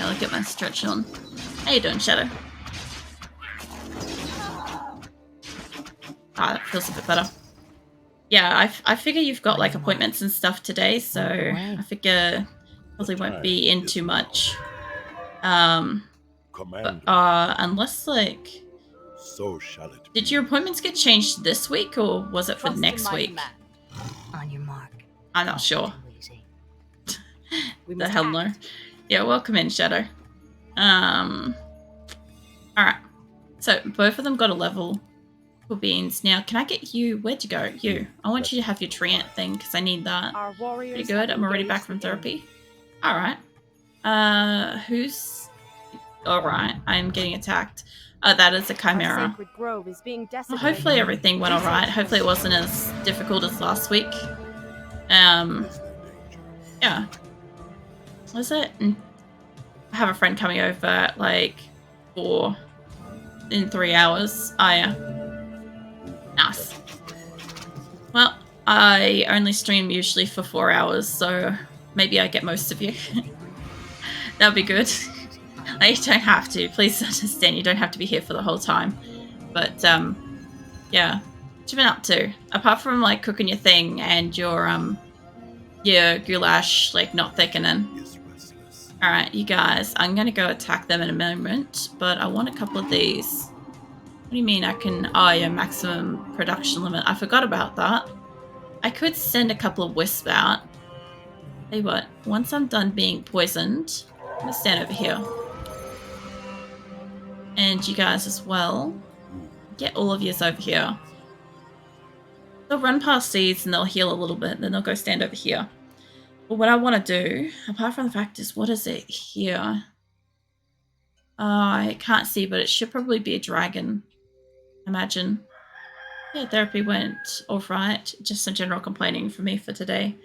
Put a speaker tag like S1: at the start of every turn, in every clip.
S1: I'll get my stretch on. How you doing, Shadow? Ah, that feels a bit better. Yeah, I figure you've got like appointments and stuff today, so I figure probably won't be in too much. But, unless like,
S2: so shall it
S1: did your appointments get changed this week or was it for next week?
S3: On your mark.
S1: I'm not sure.
S3: We
S1: The
S3: must
S1: hell no. Yeah, welcome in, Shadow. Alright. So both of them got a level. Cool beans. Now, can I get you? Where'd you go? You. I want you to have your treant thing because I need that.
S3: Our warriors
S1: Pretty good. I'm already back from therapy. Alright. Who's... Alright, I'm getting attacked. That is a chimera.
S3: Sacred grove is being
S1: Well, hopefully everything went alright. Hopefully it wasn't as difficult as last week. Yeah. Was it? I have a friend coming over at like 4 in 3 hours. Oh yeah. Nice. Well, I only stream usually for 4 hours, so maybe I get most of you. That would be good. You don't have to. Please understand, you don't have to be here for the whole time. But, yeah. What you been up to? Apart from, like, cooking your thing and your goulash, like, not thickening. Alright, you guys, I'm gonna go attack them in a moment, but I want a couple of these. What do you mean I can... Oh, yeah, maximum production limit. I forgot about that. I could send a couple of wisps out. Tell you what, once I'm done being poisoned, I'm gonna stand over here. And you guys as well. Get all of yous over here. They'll run past these and they'll heal a little bit, then they'll go stand over here. But what I want to do, apart from the fact is, what is it here? I can't see, but it should probably be a dragon. Imagine. Yeah, therapy went alright. Just some general complaining for me for today.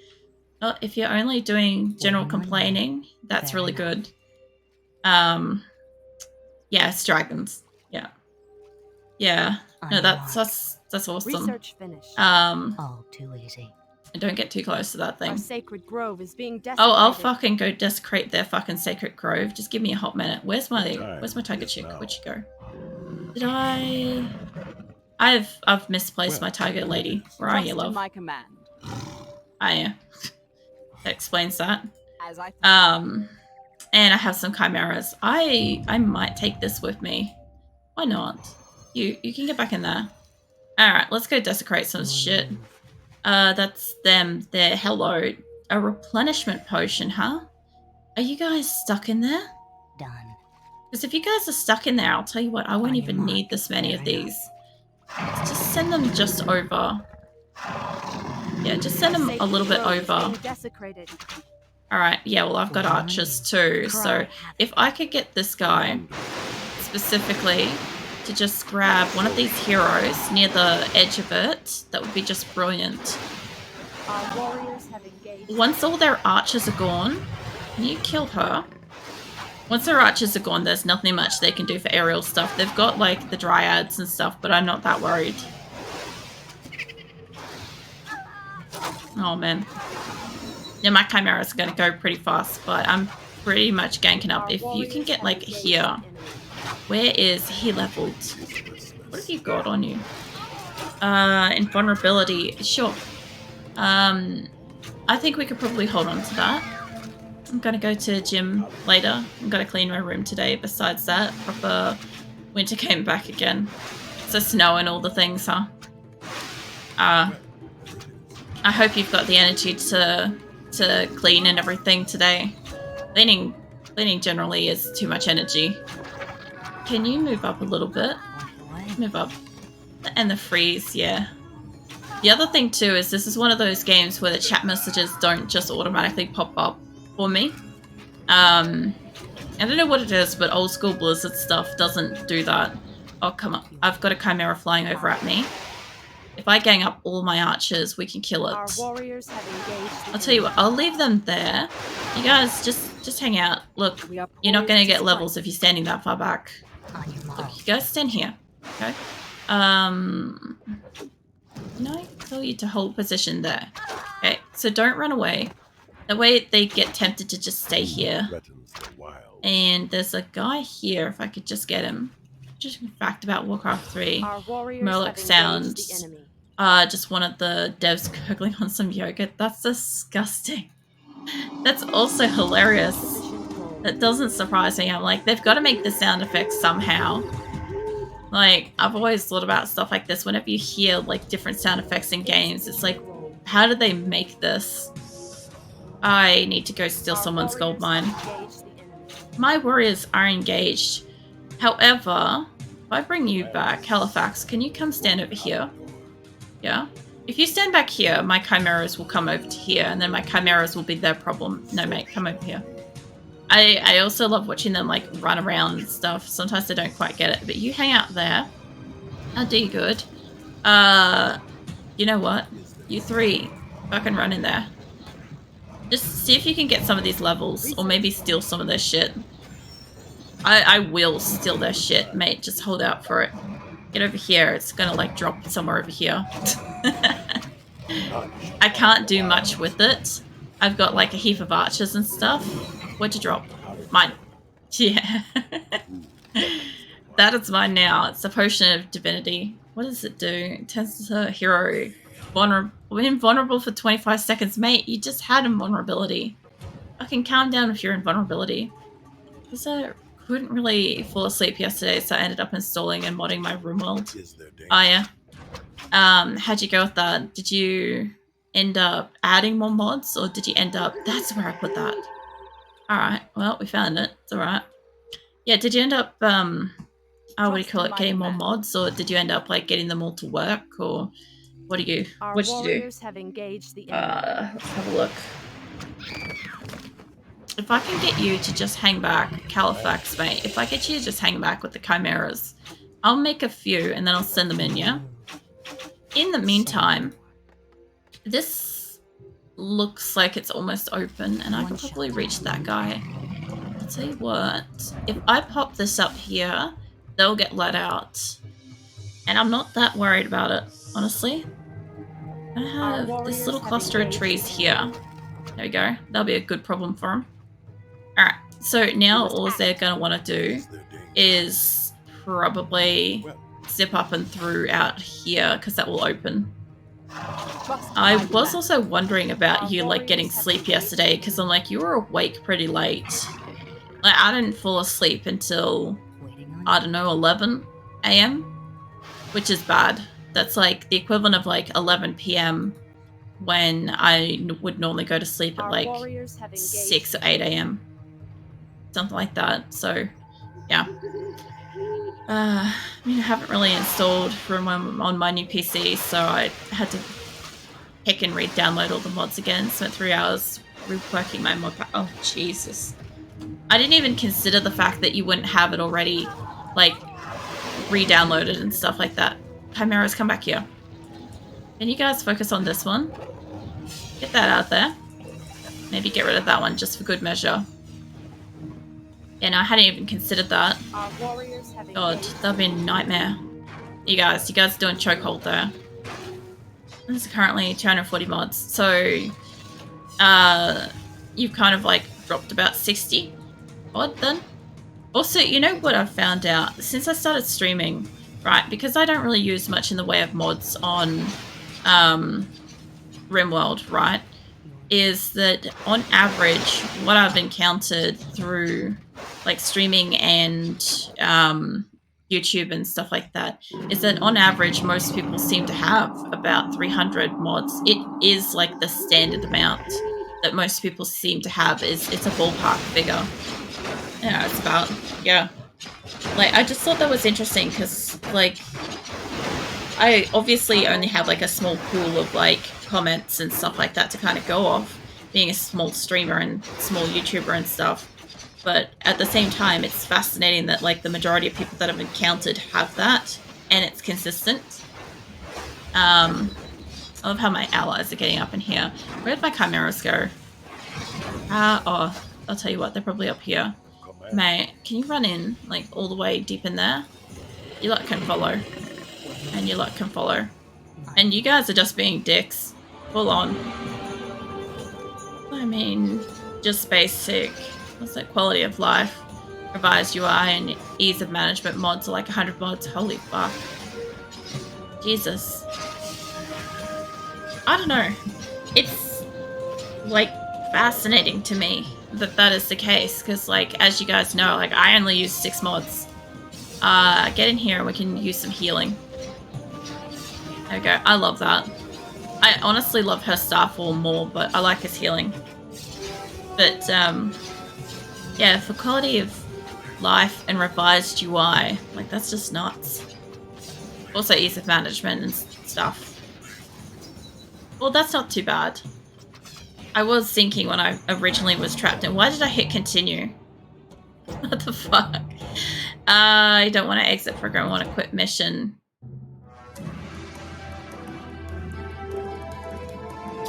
S1: Well, if you're only doing general complaining, that's really good. Yeah, it's dragons. Yeah. Yeah. No, that's awesome.
S3: Research finished. All too easy.
S1: And don't get too close to that thing.
S3: Our sacred grove is being desecrated.
S1: Oh, I'll fucking go desecrate their fucking sacred grove. Just give me a hot minute. Where's my tiger chick? Where'd she go? Did I've misplaced my tiger lady. Where are you, love?
S3: My command.
S1: Ah, yeah. That explains that.
S3: As I
S1: and I have some chimeras. I might take this with me. Why not? You can get back in there. Alright, let's go desecrate some shit. That's them. They're hello. A replenishment potion, huh? Are you guys stuck in there?
S3: Done.
S1: Because if you guys are stuck in there, I'll tell you what, I won't even need this many of these. Let's just send them just over. Yeah, just send them a little bit over. Alright, yeah, well, I've got archers too, so if I could get this guy specifically to just grab one of these heroes near the edge of it, that would be just brilliant.
S3: Our warriors have engaged.
S1: Once all their archers are gone, can you kill her? Once their archers are gone, there's nothing much they can do for aerial stuff. They've got, like, the dryads and stuff, but I'm not that worried. Oh, man. Yeah, my chimera's gonna go pretty fast, but I'm pretty much ganking up. If you can get, like, here. Where is he leveled? What have you got on you? Invulnerability. Sure. I think we could probably hold on to that. I'm gonna go to the gym later. I'm gonna clean my room today. Besides that, proper winter came back again. So snow and all the things, huh? I hope you've got the energy to clean and everything today. Cleaning generally is too much energy. Can you move up a little bit? Move up. And the freeze, yeah. The other thing too is this is one of those games where the chat messages don't just automatically pop up for me. I don't know what it is, but old school Blizzard stuff doesn't do that. Oh, come on. I've got a chimera flying over at me. If I gang up all my archers, we can kill it.
S3: Our warriors have engaged.
S1: I'll tell you what, I'll leave them there. You guys just hang out. Look, you're not going to get levels if you're standing that far back. Look, you guys stand here. Okay? Can I tell you to hold position there? Okay, so don't run away. That way they get tempted to just stay here.
S2: Threatens the wild.
S1: And there's a guy here, if I could just get him. Just a fact about Warcraft 3.
S3: Our warriors
S1: Murloc
S3: have engaged
S1: sounds
S3: the enemy.
S1: just one of the devs gurgling on some yogurt. That's disgusting. That's also hilarious. That doesn't surprise me. I'm like, they've got to make the sound effects somehow. Like, I've always thought about stuff like this. Whenever you hear, like, different sound effects in games, it's like, how did they make this? I need to go steal someone's gold mine. My warriors are engaged. However, if I bring you back, Halifax, can you come stand over here? Yeah? If you stand back here, my chimeras will come over to here, and then my chimeras will be their problem. No, mate, come over here. I also love watching them, like, run around and stuff. Sometimes they don't quite get it, but you hang out there. I'll do you good. You know what? You three, fucking run in there. Just see if you can get some of these levels, or maybe steal some of their shit. I will steal their shit, mate. Just hold out for it. Get over here. It's gonna, like, drop somewhere over here. I can't do much with it. I've got, like, a heap of archers and stuff. What'd you drop? Mine. Yeah. That is mine now. It's a potion of divinity. What does it do? It turns to a hero. Invulnerable for 25 seconds. Mate, you just had invulnerability. Fucking calm down with your invulnerability. Because I couldn't really fall asleep yesterday, so I ended up installing and modding my room world. Oh, yeah. How'd you go with that? Did you end up adding more mods, or did you end up... That's where I put that. Alright, well, we found it. It's alright. Yeah, did you end up, what do you call it, getting more mods, or did you end up, like, getting them all to work, or what did you do?
S3: Have engaged the
S1: Let's have a look. If I can get you to just hang back, Halifax, mate, if I get you to just hang back with the chimeras, I'll make a few, and then I'll send them in, yeah? In the meantime, this looks like it's almost open, and I can probably reach that guy. I'll tell you what, if I pop this up here, they'll get let out. And I'm not that worried about it, honestly. I have this little cluster of trees here. There we go. That'll be a good problem for them. Alright, so now all they're going to want to do is probably zip up and through out here, because that will open. I was also wondering about you, like, getting sleep yesterday, because I'm like, you were awake pretty late. Like, I didn't fall asleep until, I don't know, 11 a.m., which is bad. That's, like, the equivalent of, like, 11 p.m. when I would normally go to sleep at, like, 6 or 8 a.m. Something like that, so, yeah. I mean, I haven't really installed Room on my new PC, so I had to pick and re-download all the mods again. Spent 3 hours reworking my mod pack. Oh, Jesus. I didn't even consider the fact that you wouldn't have it already, like, re-downloaded and stuff like that. Chimeras, come back here. Can you guys focus on this one? Get that out there. Maybe get rid of that one just for good measure. Yeah, no, I hadn't even considered that. God, that'd be a nightmare. You guys are doing chokehold there. This is currently 240 mods, so you've kind of like dropped about 60 odd then. Also, you know what I've found out? Since I started streaming, right, because I don't really use much in the way of mods on RimWorld, right, is that on average, what I've encountered through like streaming and YouTube and stuff like that is that on average, most people seem to have about 300 mods. It is like the standard amount that most people seem to have. It's a ballpark figure. Yeah, it's about, yeah. Like, I just thought that was interesting because, like, I obviously only have like a small pool of like comments and stuff like that to kind of go off, being a small streamer and small YouTuber and stuff. But at the same time, it's fascinating that like the majority of people that I've encountered have that, and it's consistent. I love how my allies are getting up in here. Where'd my chimeras go? Oh, I'll tell you what, they're probably up here. Mate, can you run in, like, all the way deep in there? You lot can follow. And you lot can follow. And you guys are just being dicks. Full on. mean, just basic, what's that, quality of life, revised UI, and ease of management mods are like 100 mods. Holy fuck. Jesus. I don't know. It's, like, fascinating to me that that is the case, because, like, as you guys know, like, I only use 6 mods. Get in here and we can use some healing. There we go. I love that. I honestly love her Starfall more, but I like his healing. But, yeah, for quality of life and revised UI, like, that's just nuts. Also ease of management and stuff. Well, that's not too bad. I was thinking when I originally was trapped in, why did I hit continue? What the fuck? I don't want to exit program, I want to quit mission.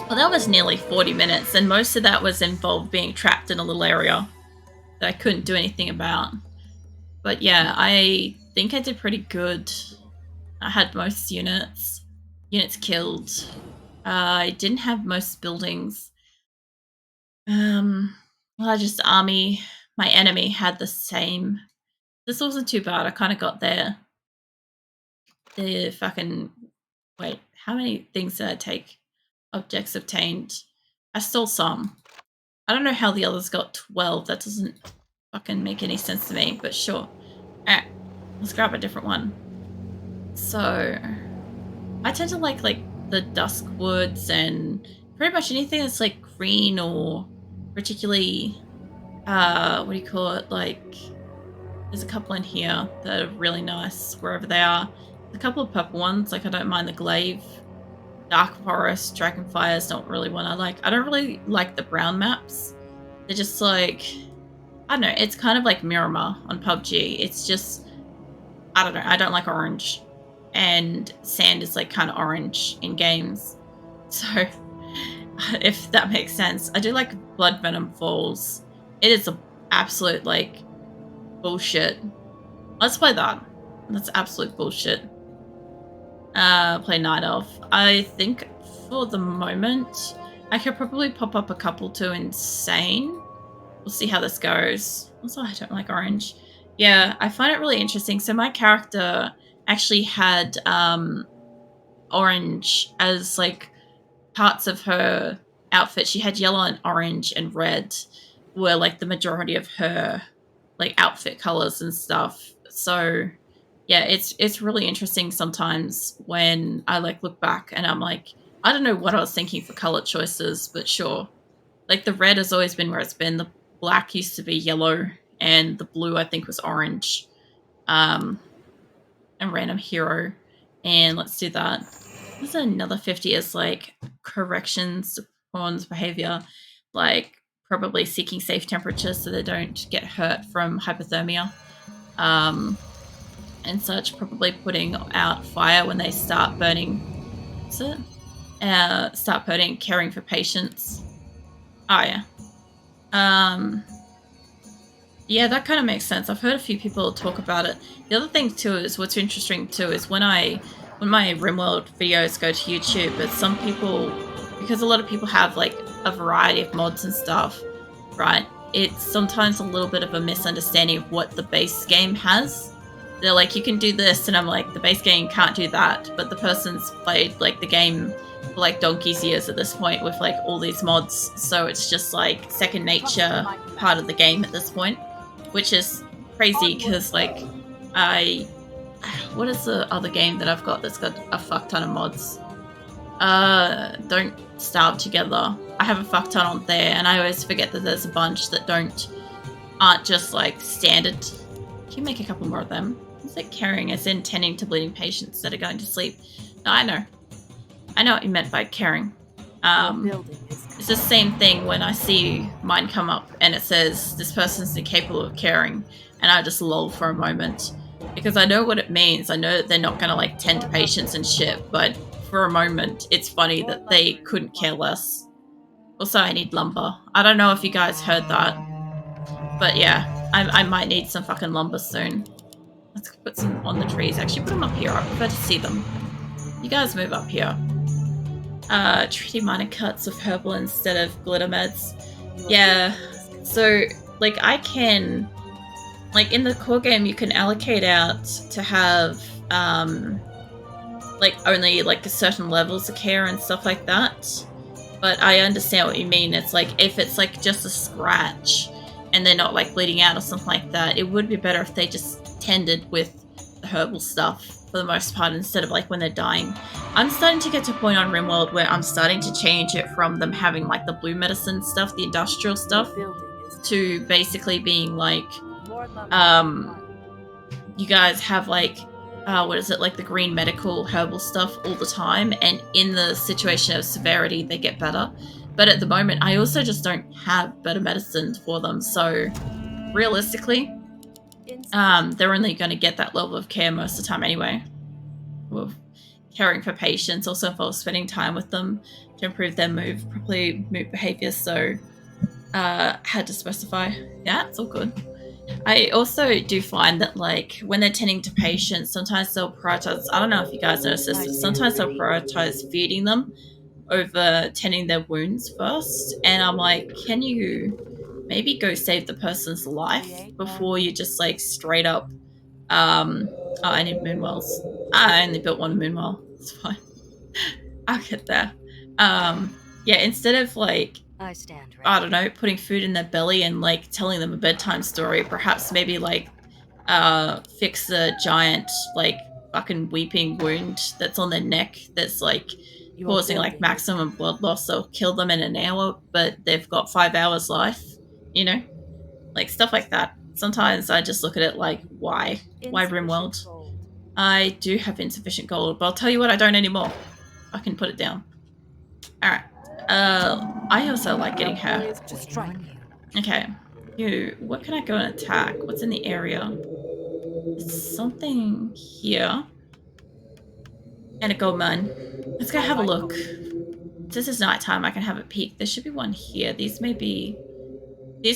S1: Well, that was nearly 40 minutes, and most of that was involved being trapped in a little area that I couldn't do anything about. But yeah, I think I did pretty good. I had most units killed. I didn't have most buildings. Largest army, my enemy had the same. This wasn't too bad. I kind of got there. The fucking... Wait, how many things did I take? Objects obtained. I stole some. I don't know how the others got 12. That doesn't fucking make any sense to me, but sure. Alright, let's grab a different one. So, I tend to like the dusk woods and pretty much anything that's like green or particularly, what do you call it? Like, there's a couple in here that are really nice wherever they are. A couple of purple ones, like I don't mind the glaive. Dark Forest, Dragonfire is not really one I like. I don't really like the brown maps. They're just like, I don't know, it's kind of like Miramar on PUBG. It's just, I don't know, I don't like orange. And sand is like kind of orange in games. So, if that makes sense. I do like Blood Venom Falls. It is a absolute, like, bullshit. Let's play that. That's absolute bullshit. Play Night Elf. I think for the moment, I could probably pop up a couple to Insane. We'll see how this goes. Also, I don't like orange. Yeah, I find it really interesting. So my character actually had orange as like parts of her outfit. She had yellow and orange and red were like the majority of her like outfit colors and stuff. So yeah, it's really interesting sometimes when I like look back and I'm like, I don't know what I was thinking for color choices, but sure. Like the red has always been where it's been. The black used to be yellow and the blue I think was orange. And random hero. And let's do that. There's another 50 as like corrections to pawns behavior, like probably seeking safe temperatures so they don't get hurt from hypothermia. And such, probably putting out fire when they start burning. What's it? Start burning, caring for patients. Oh yeah. Yeah, that kind of makes sense. I've heard a few people talk about it. The other thing too is what's interesting too is when my RimWorld videos go to YouTube, but some people, because a lot of people have like a variety of mods and stuff, right? It's sometimes a little bit of a misunderstanding of what the base game has. They're like, you can do this, and I'm like, the base game can't do that, but the person's played like the game for like donkey's years at this point with like all these mods, so it's just like second nature part of the game at this point, which is crazy because like what is the other game that I've got that's got a fuck ton of mods? Don't Starve Together. I have a fuck ton on there, and I always forget that there's a bunch that aren't just like standard. Can you make a couple more of them? Is it caring as in tending to bleeding patients that are going to sleep? No, I know what you meant by caring. It's the same thing when I see mine come up and it says this person's incapable of caring, and I just lull for a moment because I know what it means. I know that they're not going to like tend to patients and shit, but for a moment it's funny that they couldn't care less. Also, I need lumber. I don't know if you guys heard that, but yeah, I might need some fucking lumber soon. Let's put some on the trees. Actually, put them up here. I prefer to see them. You guys move up here. Treaty minor cuts of herbal instead of glitter meds. Yeah, so, like, I can... Like, in the core game, you can allocate out to have, like, only, like, certain levels of care and stuff like that. But I understand what you mean. It's like, if it's, like, just a scratch and they're not, like, bleeding out or something like that, it would be better if they just tended with the herbal stuff for the most part instead of, like, when they're dying. I'm starting to get to a point on RimWorld where I'm starting to change it from them having, like, the blue medicine stuff, the industrial stuff, to basically being, like, you guys have, like, what is it, like the green medical herbal stuff all the time, and in the situation of severity they get better. But at the moment I also just don't have better medicine for them, so realistically they're only going to get that level of care most of the time anyway. Well, caring for patients also involves spending time with them to improve their mood behavior, so had to specify. Yeah, it's all good. I also do find that, like, when they're tending to patients, sometimes they'll prioritize, I don't know if you guys notice this, but sometimes they'll prioritize feeding them over tending their wounds first. And I'm like, can you maybe go save the person's life before you just, like, straight up, oh, I need moonwells. I only built one moonwell. It's fine. I'll get there. Yeah, instead of, like, I don't know, putting food in their belly and, like, telling them a bedtime story, perhaps maybe, like, fix the giant, like, fucking weeping wound that's on their neck that's, like, causing, like, maximum blood loss. So kill them in an hour, but they've got 5 hours life, you know? Like, stuff like that. Sometimes I just look at it like, why? Why RimWorld? I do have insufficient gold, but I'll tell you what, I don't anymore. I can put it down. Alright. I also like getting her. Okay. You, what can I go and attack? What's in the area? There's something here. And a gold mine. Let's go have a look. Since it's nighttime, I can have a peek. There should be one here. These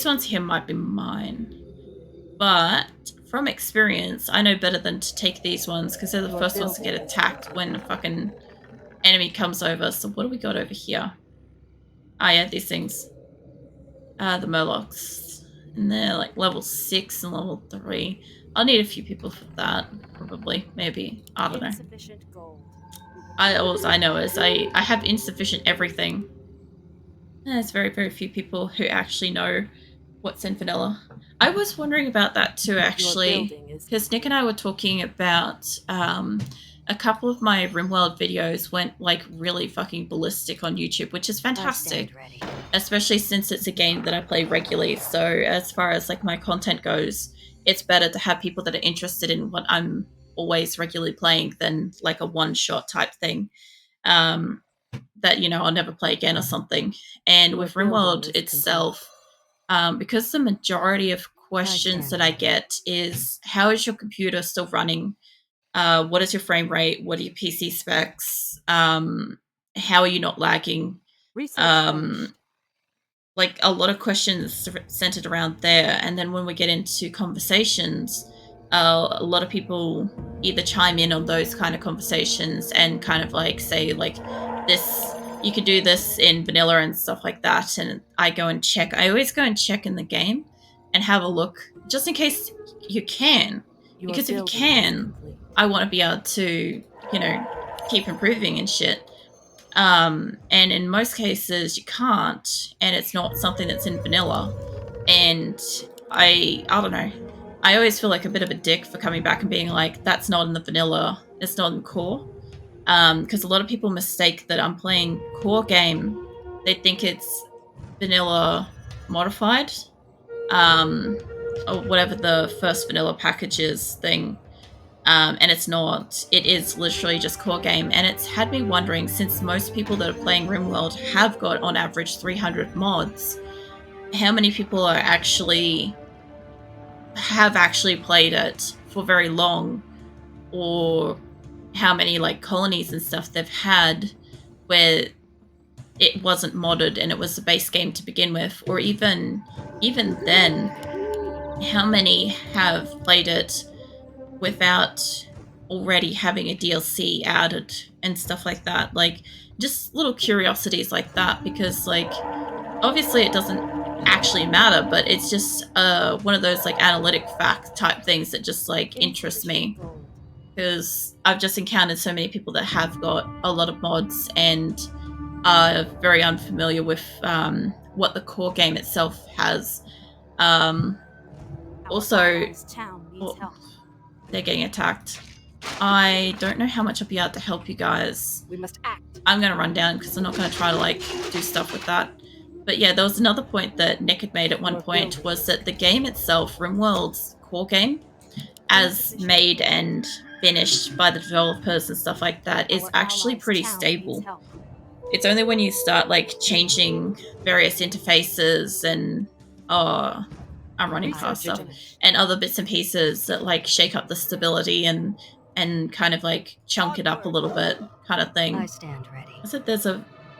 S1: ones here might be mine. But from experience, I know better than to take these ones because they're the first ones to get attacked when a fucking enemy comes over. So what do we got over here? Ah, yeah, these things. The Murlocs. And they're like level 6 and level 3. I'll need a few people for that, probably, maybe. I don't know. All I know is I have insufficient everything. And there's very, very few people who actually know what's in vanilla. I was wondering about that too, actually, because Nick and I were talking about a couple of my RimWorld videos went, like, really fucking ballistic on YouTube, which is fantastic, especially since it's a game that I play regularly. So as far as, like, my content goes, it's better to have people that are interested in what I'm always regularly playing than, like, a one-shot type thing that, you know, I'll never play again or something. And with RimWorld itself, because the majority of questions that I get is, how is your computer still running? What is your frame rate? What are your PC specs? How are you not lagging? Like, a lot of questions centered around there. And then when we get into conversations, a lot of people either chime in on those kind of conversations and kind of, like, say, like, this, you could do this in vanilla and stuff like that. And I go and check. I always go and check in the game and have a look, just in case you can. Because if you can, I want to be able to, you know, keep improving and shit. And in most cases you can't, and it's not something that's in vanilla. And I don't know. I always feel like a bit of a dick for coming back and being like, that's not in the vanilla, it's not in core. Because a lot of people mistake that I'm playing core game. They think it's vanilla modified, or whatever the first vanilla package is thing. And it's not. It is literally just core game. And it's had me wondering, since most people that are playing RimWorld have got on average 300 mods, how many people have actually played it for very long, or how many, like, colonies and stuff they've had where it wasn't modded and it was the base game to begin with, or even then, how many have played it without already having a DLC added and stuff like that. Like, just little curiosities like that, because, like, obviously it doesn't actually matter, but it's just one of those like analytic fact type things that just like interests me, because I've just encountered so many people that have got a lot of mods and are very unfamiliar with what the core game itself has. Also, they're getting attacked. I don't know how much I'll be able to help you guys.
S3: We must act.
S1: I'm going to run down because I'm not going to try to like do stuff with that. But yeah, there was another point that Nick had made at one point, was that the game itself, RimWorld's core game, as made and finished by the developers and stuff like that, is actually pretty stable. It's only when you start like changing various interfaces and I'm running past stuff and other bits and pieces that like shake up the stability and kind of like chunk it up a little bit, kind of thing.
S3: I stand ready.
S1: I said there's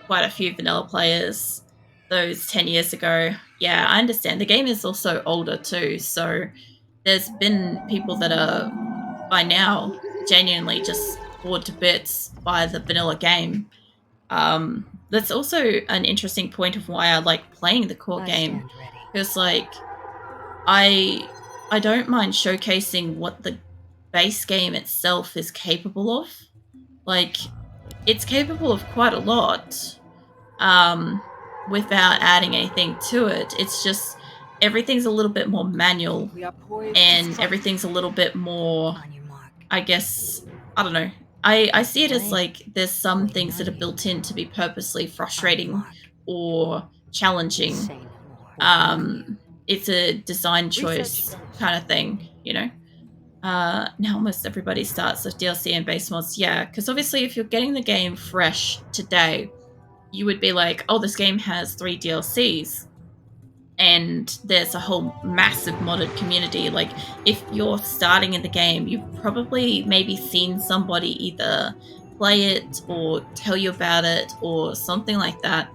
S1: quite a few vanilla players those 10 years ago. Yeah, I understand. The game is also older too, so there's been people that are by now genuinely just bored to bits by the vanilla game. That's also an interesting point of why I like playing the core game, because like I don't mind showcasing what the base game itself is capable of. Like, it's capable of quite a lot without adding anything to it. It's just everything's a little bit more manual and everything's a little bit more, I guess, I don't know. I see it as like there's some things that are built in to be purposely frustrating or challenging. It's a design choice kind of thing, you know? Now almost everybody starts with DLC and base mods. Yeah, because obviously if you're getting the game fresh today, you would be like, oh, this game has 3 DLCs. And there's a whole massive modded community. Like, if you're starting in the game, you've probably maybe seen somebody either play it or tell you about it or something like that,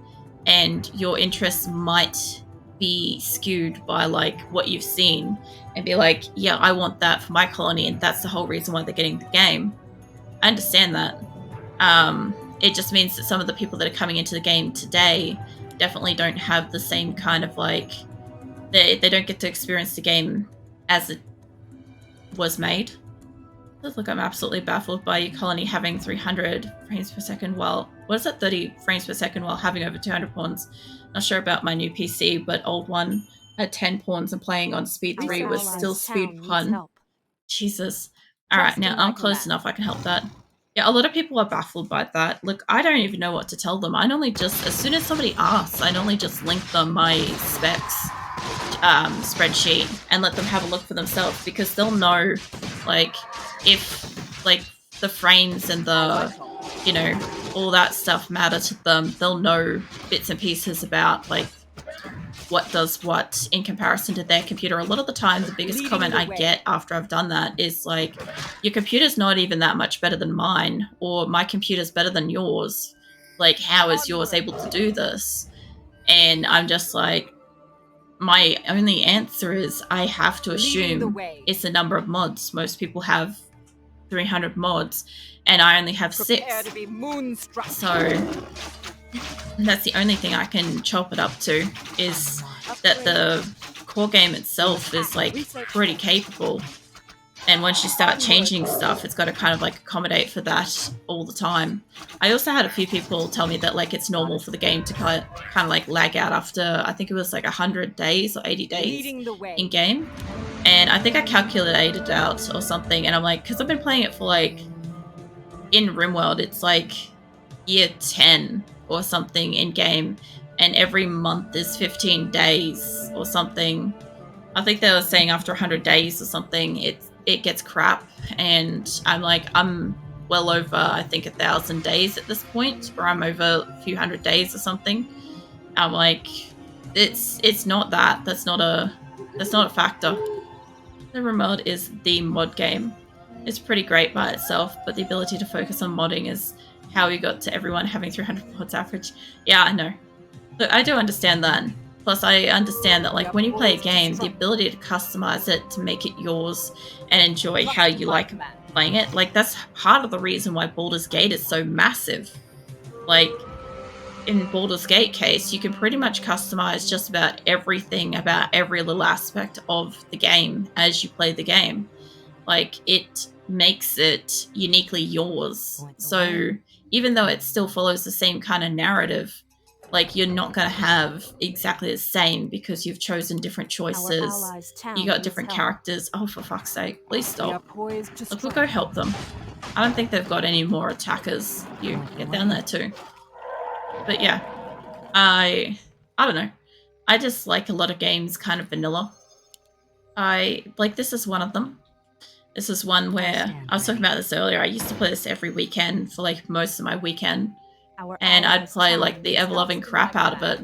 S1: and your interests might be skewed by like what you've seen and be like, yeah, I want that for my colony, and that's the whole reason why they're getting the game. I understand that. It just means that some of the people that are coming into the game today definitely don't have the same kind of like, they don't get to experience the game as it was made. Look, I'm absolutely baffled by your colony having 300 frames per second while, what is that, 30 frames per second while having over 200 pawns. Not sure about my new PC, but old one had 10 pawns and playing on speed 3 was still speed 1. Jesus. Alright, now I'm close enough, I can help that. Yeah, a lot of people are baffled by that. Look, I don't even know what to tell them. I normally just, as soon as somebody asks, I normally just link them my specs spreadsheet and let them have a look for themselves, because they'll know, like, if, like, the frames and the, you know, all that stuff matter to them, they'll know bits and pieces about, like, what does what in comparison to their computer. A lot of the time, the biggest comment I get after I've done that is like, your computer's not even that much better than mine, or my computer's better than yours. Like, how is yours able to do this? And I'm just like, my only answer is I have to assume it's the number of mods. Most people have 300 mods, and I only have 6. So that's the only thing I can chop it up to, is that the core game itself is like pretty capable, and once you start changing stuff, it's got to kind of like accommodate for that all the time. I also had a few people tell me that like it's normal for the game to kind of like lag out after, I think it was like 100 days or 80 days in game, and I think I calculated it out or something, and I'm like, because I've been playing it for like, in RimWorld it's like year 10 or something in game, and every month is 15 days or something. I think they were saying after 100 days or something, it gets crap, and I'm like, I'm well over, I think, 1,000 days at this point, or I'm over a few hundred days or something. I'm like, it's not that. That's not a factor. The remote is the mod game. It's pretty great by itself, but the ability to focus on modding is how we got to everyone having 300 mods average. Yeah, I know. Look, I do understand that. Plus, I understand that, like, when you play a game, the ability to customize it to make it yours and enjoy how you like playing it, like, that's part of the reason why Baldur's Gate is so massive. Like, in Baldur's Gate case, you can pretty much customize just about everything about every little aspect of the game as you play the game. Like, it makes it uniquely yours. So even though it still follows the same kind of narrative, like, you're not going to have exactly the same because you've chosen different choices. You got different characters. Oh, for fuck's sake, please stop. Look, we'll go help them. I don't think they've got any more attackers. You get down there too. But yeah, I don't know. I just like a lot of games kind of vanilla. This is one of them. This is one where I was talking about this earlier. I used to play this every weekend for like most of my weekend, and I'd play like the ever-loving crap out of it.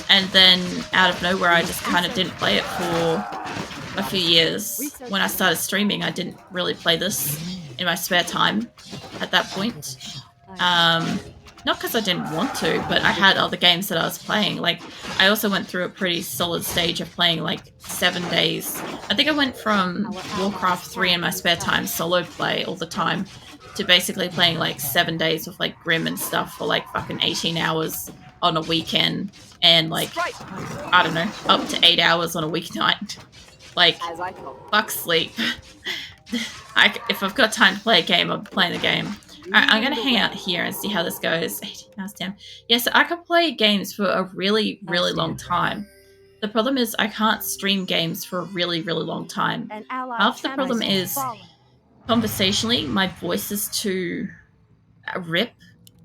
S1: And then out of nowhere, I just kind of didn't play it for a few years. When I started streaming, I didn't really play this in my spare time at that point. Not because I didn't want to, but I had other games that I was playing. Like, I also went through a pretty solid stage of playing like 7 days. I think I went from Warcraft 3 in my spare time, solo play all the time, to basically playing like 7 days with like Grim and stuff for like fucking 18 hours on a weekend, and like, I don't know, up to 8 hours on a weeknight. Like, fuck sleep. If I've got time to play a game, I'm playing the game. Alright, I'm gonna hang out here and see how this goes. 18 hours down. Yes, I could play games for a really, really long time. The problem is I can't stream games for a really, really long time. Half the problem is, conversationally, my voice is too rip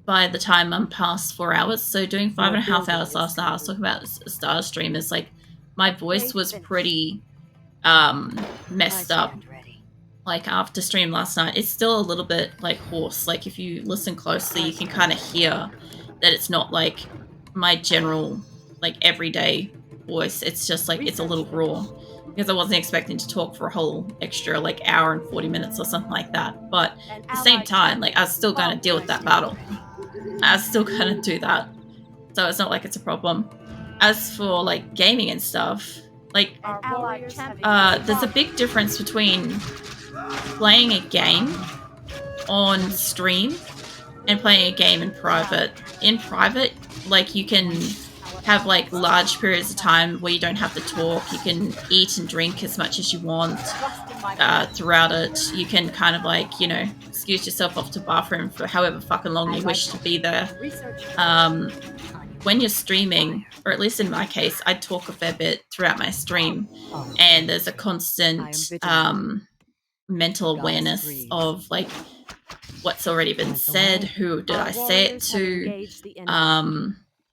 S1: by the time I'm past 4 hours. So doing 5.5 hours last night, I was talking about Star Stream, is like, my voice was pretty messed up. Like, after stream last night, it's still a little bit like hoarse. Like, if you listen closely, you can kind of hear that it's not like my general, like, everyday voice. It's just like, it's a little raw, because I wasn't expecting to talk for a whole extra like hour and 40 minutes or something like that. But at the same time, like, I was still going to deal with that battle. I was still going to do that. So it's not like it's a problem. As for like gaming and stuff, like, there's a big difference between playing a game on stream and playing a game in private. In private, like, you can have like large periods of time where you don't have to talk. You can eat and drink as much as you want throughout it. You can kind of like, you know, excuse yourself off to the bathroom for however fucking long you wish to be there. When you're streaming, or at least in my case, I talk a fair bit throughout my stream, and there's a constant mental awareness of like what's already been said, who did I say it to,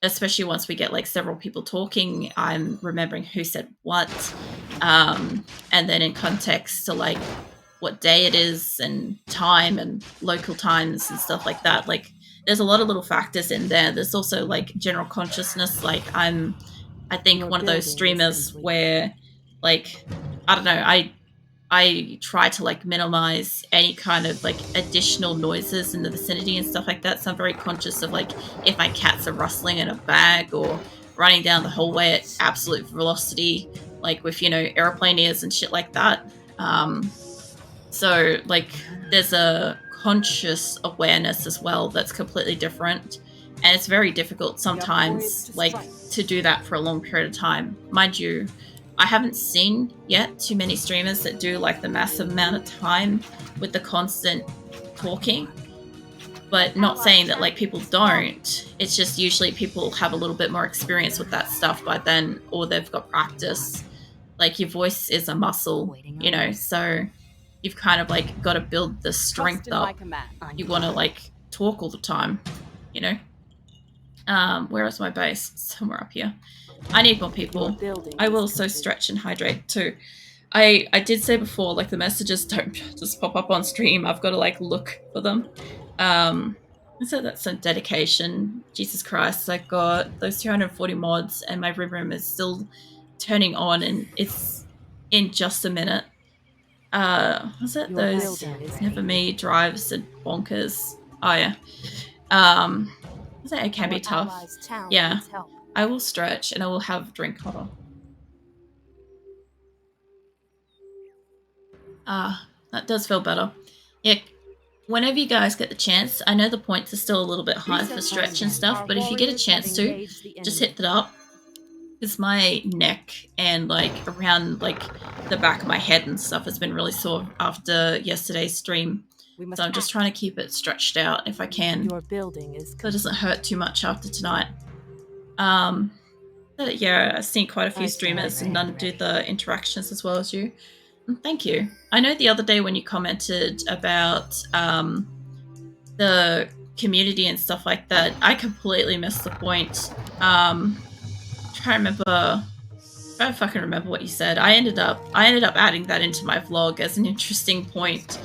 S1: especially once we get like several people talking, I'm remembering who said what, and then in context to like what day it is and time and local times and stuff like that. Like, there's a lot of little factors in there. There's also like general consciousness. Like, I think one of those streamers where, like, I don't know, I try to like minimize any kind of like additional noises in the vicinity and stuff like that. So I'm very conscious of like if my cats are rustling in a bag or running down the hallway at absolute velocity, like with, you know, airplane ears and shit like that. So like there's a conscious awareness as well that's completely different. And it's very difficult sometimes like to do that for a long period of time. Mind you, I haven't seen yet too many streamers that do like the massive amount of time with the constant talking, but not saying that like people don't. It's just usually people have a little bit more experience with that stuff by then, or they've got practice. Like, your voice is a muscle, you know, so you've kind of like got to build the strength up. You want to like talk all the time, you know. Where is my base? Somewhere up here. I need more people. I will also stretch and hydrate too. I did say before, like, the messages don't just pop up on stream. I've got to like look for them. So that's some dedication. Jesus Christ, I got those 240 mods and my room is still turning on, and it's in just a minute. Was it those Never Me drives and bonkers? Oh yeah. It can be tough. Yeah. I will stretch and I will have a drink. Hold on. That does feel better. Yeah. whenever you guys get the chance, I know the points are still a little bit high for stretch and stuff, but if you get a chance to, just hit that up. Because my neck and like around like the back of my head and stuff has been really sore after yesterday's stream. So I'm just trying to keep it stretched out if I can.
S3: Your building is
S1: so it doesn't hurt too much after tonight. But yeah, I've seen quite a few streamers and none do the interactions as well as you. Thank you. I know the other day when you commented about the community and stuff like that, I completely missed the point. Try to remember. I fucking remember what you said. I ended up adding that into my vlog as an interesting point.